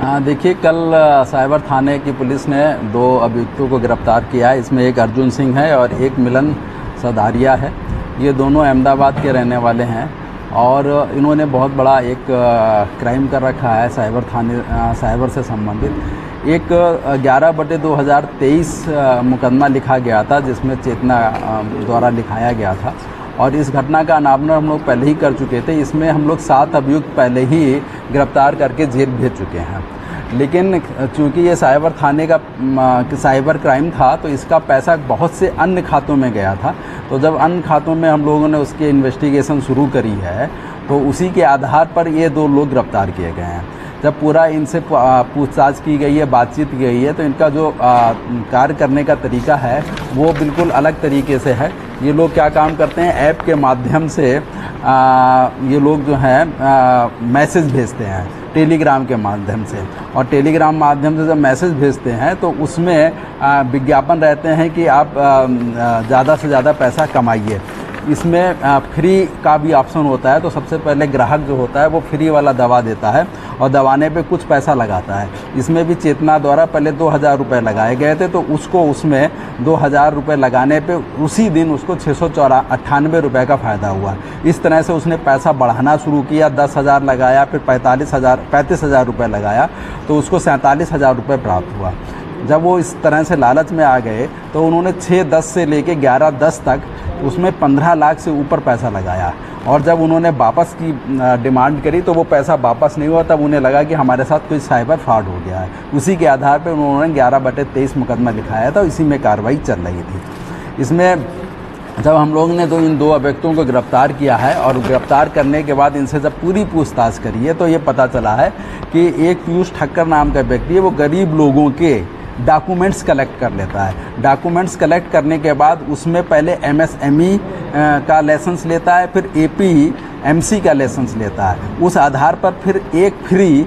देखिए, कल साइबर थाने की पुलिस ने 2 अभियुक्तों को गिरफ्तार किया है। इसमें एक अर्जुन सिंह है और एक मिलन सदारिया है। ये दोनों अहमदाबाद के रहने वाले हैं और इन्होंने बहुत बड़ा एक क्राइम कर रखा है साइबर से संबंधित। एक 11/2023 मुकदमा लिखा गया था, जिसमें चेतना द्वारा लिखाया गया था और इस घटना का अनावरण हम लोग पहले ही कर चुके थे। इसमें हम लोग 7 अभियुक्त पहले ही गिरफ्तार करके जेल भेज चुके हैं। लेकिन चूंकि ये साइबर थाने का साइबर क्राइम था, तो इसका पैसा बहुत से अन्य खातों में गया था। तो जब अन्य खातों में हम लोगों ने उसकी इन्वेस्टिगेशन शुरू करी है, तो उसी के आधार पर ये 2 लोग गिरफ्तार किए गए हैं। जब पूरा इनसे पूछताछ की गई है, बातचीत की गई है, तो इनका जो कार्य करने का तरीका है वो बिल्कुल अलग तरीके से है। ये लोग क्या काम करते हैं, ऐप के माध्यम से ये लोग जो हैं मैसेज भेजते हैं टेलीग्राम के माध्यम से, और टेलीग्राम माध्यम से जब मैसेज भेजते हैं तो उसमें विज्ञापन रहते हैं कि आप ज़्यादा से ज़्यादा पैसा कमाइए। इसमें फ्री का भी ऑप्शन होता है, तो सबसे पहले ग्राहक जो होता है वो फ्री वाला दवा देता है और दवाने पे कुछ पैसा लगाता है। इसमें भी चेतना द्वारा पहले 2000 रुपये लगाए गए थे, तो उसको उसमें 2000 रुपये लगाने पे उसी दिन उसको 698 रुपये का फ़ायदा हुआ। इस तरह से उसने पैसा बढ़ाना शुरू किया, 10,000 लगाया, फिर 35,000 रुपये लगाया, तो उसको 47,000 रुपये प्राप्त हुआ। जब वो इस तरह से लालच में आ गए तो उन्होंने 6-10 से लेके 11-10 तक उसमें 15 लाख से ऊपर पैसा लगाया, और जब उन्होंने वापस की डिमांड करी तो वो पैसा वापस नहीं हुआ। तब उन्हें लगा कि हमारे साथ कोई साइबर फ्रॉड हो गया है। उसी के आधार पर उन्होंने 11/23 मुकदमा लिखाया था, इसी में कार्रवाई चल रही थी। इसमें जब हम लोग ने इन 2 अभियुक्तों को गिरफ्तार किया है और गिरफ्तार करने के बाद इनसे जब पूरी पूछताछ करी है, तो ये पता चला है कि एक पीयूष ठक्कर नाम का व्यक्ति है, वो गरीब लोगों के डॉक्यूमेंट्स कलेक्ट कर लेता है। डॉक्यूमेंट्स कलेक्ट करने के बाद उसमें पहले MSME का लाइसेंस लेता है, फिर APMC का लाइसेंस लेता है। उस आधार पर फिर एक फ्री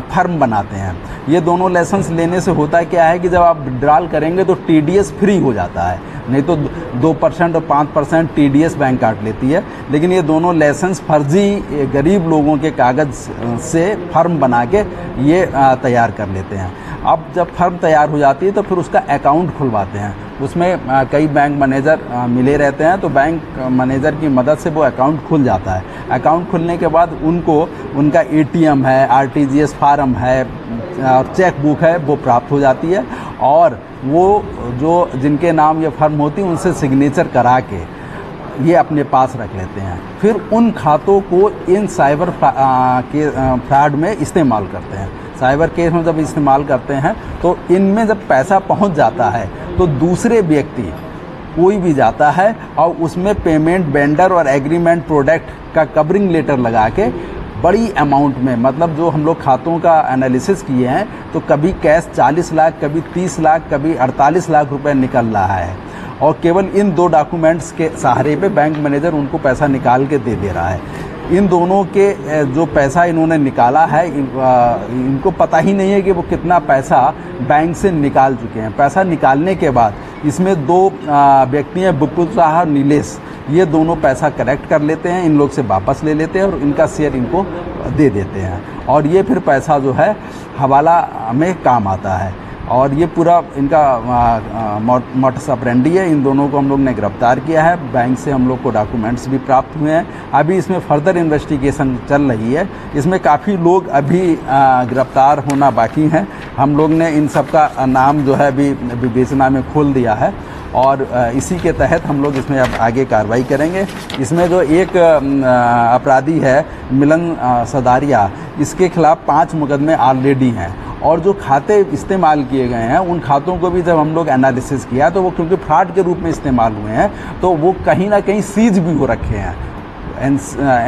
फर्म बनाते हैं। ये दोनों लाइसेंस लेने से होता क्या है कि जब आप विड्रॉल करेंगे तो TDS फ्री हो जाता है, नहीं तो 2% और 5% TDS बैंक काट लेती है। लेकिन ये दोनों लाइसेंस फर्जी गरीब लोगों के कागज़ से फर्म बना के ये तैयार कर लेते हैं। अब जब फर्म तैयार हो जाती है तो फिर उसका अकाउंट खुलवाते हैं। उसमें कई बैंक मैनेजर मिले रहते हैं, तो बैंक मैनेजर की मदद से वो अकाउंट खुल जाता है। अकाउंट खुलने के बाद उनको उनका ATM है, RTGS फार्म है और चेक बुक है, वो प्राप्त हो जाती है, और वो जो जिनके नाम ये फर्म होती है उनसे सिग्नेचर करा के ये अपने पास रख लेते हैं। फिर उन खातों को इन साइबर के फ्रॉड में इस्तेमाल करते हैं। साइबर केस में जब इस्तेमाल करते हैं तो इनमें जब पैसा पहुंच जाता है तो दूसरे व्यक्ति कोई भी जाता है और उसमें पेमेंट वेंडर और एग्रीमेंट प्रोडक्ट का कवरिंग लेटर लगा के बड़ी अमाउंट में, मतलब जो हम लोग खातों का एनालिसिस किए हैं, तो कभी कैश 40 लाख, कभी 30 लाख, कभी 48 लाख रुपए निकल रहा है, और केवल इन 2 डॉक्यूमेंट्स के सहारे पे बैंक मैनेजर उनको पैसा निकाल के दे रहा है। इन दोनों के जो पैसा इन्होंने निकाला है, इनको पता ही नहीं है कि वो कितना पैसा बैंक से निकाल चुके हैं। पैसा निकालने के बाद इसमें 2 व्यक्ति हैं, विपुल शाह और नीलेश, ये दोनों पैसा कलेक्ट कर लेते हैं, इन लोग से वापस ले लेते हैं और इनका शेयर इनको दे देते हैं, और ये फिर पैसा जो है हवाला में काम आता है। और ये पूरा इनका मोटस ऑपरेंडी है। इन दोनों को हम लोग ने गिरफ्तार किया है। बैंक से हम लोग को डॉक्यूमेंट्स भी प्राप्त हुए हैं। अभी इसमें फर्दर इन्वेस्टिगेशन चल रही है। इसमें काफ़ी लोग अभी गिरफ्तार होना बाकी हैं। हम लोग ने इन सब का नाम जो है अभी विवेचना में खोल दिया है, और इसी के तहत हम लोग इसमें अब आगे कार्रवाई करेंगे। इसमें जो एक अपराधी है मिलन सदारिया, इसके खिलाफ 5 मुकदमे ऑलरेडी हैं, और जो खाते इस्तेमाल किए गए हैं उन खातों को भी जब हम लोग एनालिसिस किया तो वो क्योंकि फ्रॉड के रूप में इस्तेमाल हुए हैं, तो वो कहीं ना कहीं सीज भी हो रखे हैं।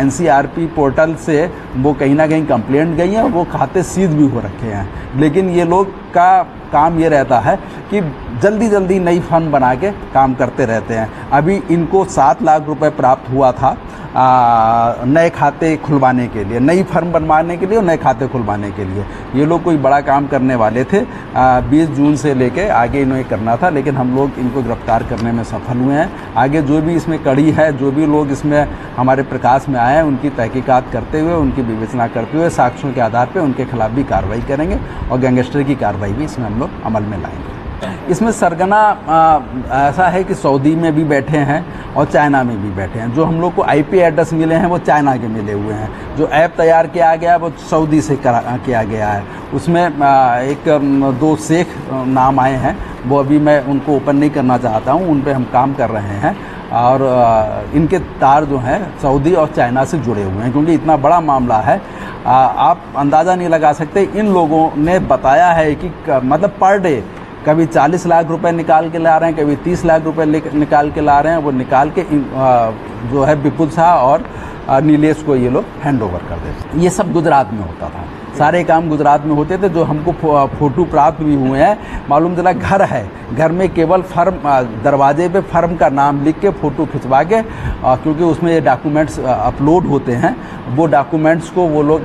NCRP पोर्टल से वो कहीं ना कहीं कंप्लेंट गई है और वो खाते सीज भी हो रखे हैं। लेकिन ये लोग का काम ये रहता है कि जल्दी जल्दी नई फर्म बना के काम करते रहते हैं। अभी इनको 7 लाख रुपए प्राप्त हुआ था नए खाते खुलवाने के लिए, नई फर्म बनवाने के लिए और नए खाते खुलवाने के लिए। ये लोग कोई बड़ा काम करने वाले थे। 20 जून से लेके आगे इन्हें करना था, लेकिन हम लोग इनको गिरफ्तार करने में सफल हुए हैं। आगे जो भी इसमें कड़ी है, जो भी लोग इसमें हमारे प्रकाश में आए हैं, उनकी तहकीकात करते हुए, उनकी विवेचना करते हुए साक्ष्यों के आधार पर उनके खिलाफ भी कार्रवाई करेंगे और गैंगस्टर की कार्रवाई भी इसमें हम लोग अमल में लाएंगे। इसमें सरगना ऐसा है कि सऊदी में भी बैठे हैं और चाइना में भी बैठे हैं। जो हम लोग को आईपी एड्रेस मिले हैं वो चाइना के मिले हुए हैं। जो ऐप तैयार किया गया है वो सऊदी से किया गया है। उसमें एक 2 शेख नाम आए हैं, वो अभी मैं उनको ओपन नहीं करना चाहता हूँ, उन पे हम काम कर रहे हैं। और इनके तार जो हैं सऊदी और चाइना से जुड़े हुए हैं, क्योंकि इतना बड़ा मामला है। आप अंदाज़ा नहीं लगा सकते। इन लोगों ने बताया है कि मतलब पर डे कभी 40 लाख रुपए निकाल के ला रहे हैं, कभी 30 लाख रुपए निकाल के ला रहे हैं। वो निकाल के जो है विपुल शाह और नीलेश को ये लोग हैंड ओवर कर देते। ये सब गुजरात में होता था, सारे काम गुजरात में होते थे। जो हमको फोटो प्राप्त भी हुए हैं, मालूम चला घर है, घर में केवल फर्म, दरवाजे पे फर्म का नाम लिख के फ़ोटो खिंचवा के, क्योंकि उसमें ये डॉक्यूमेंट्स अपलोड होते हैं, वो डॉक्यूमेंट्स को वो लोग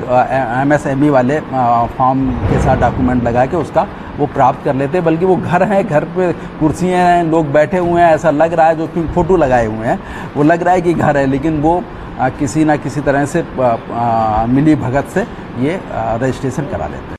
MSME वाले फॉर्म के साथ डॉक्यूमेंट लगा के उसका वो प्राप्त कर लेते हैं। बल्कि वो घर हैं, घर पे कुर्सियाँ हैं, लोग बैठे हुए हैं, ऐसा लग रहा है, जो कि फ़ोटो लगाए हुए हैं वो लग रहा है कि घर है, लेकिन वो किसी ना किसी तरह से मिली भगत से ये रजिस्ट्रेशन करा लेते हैं।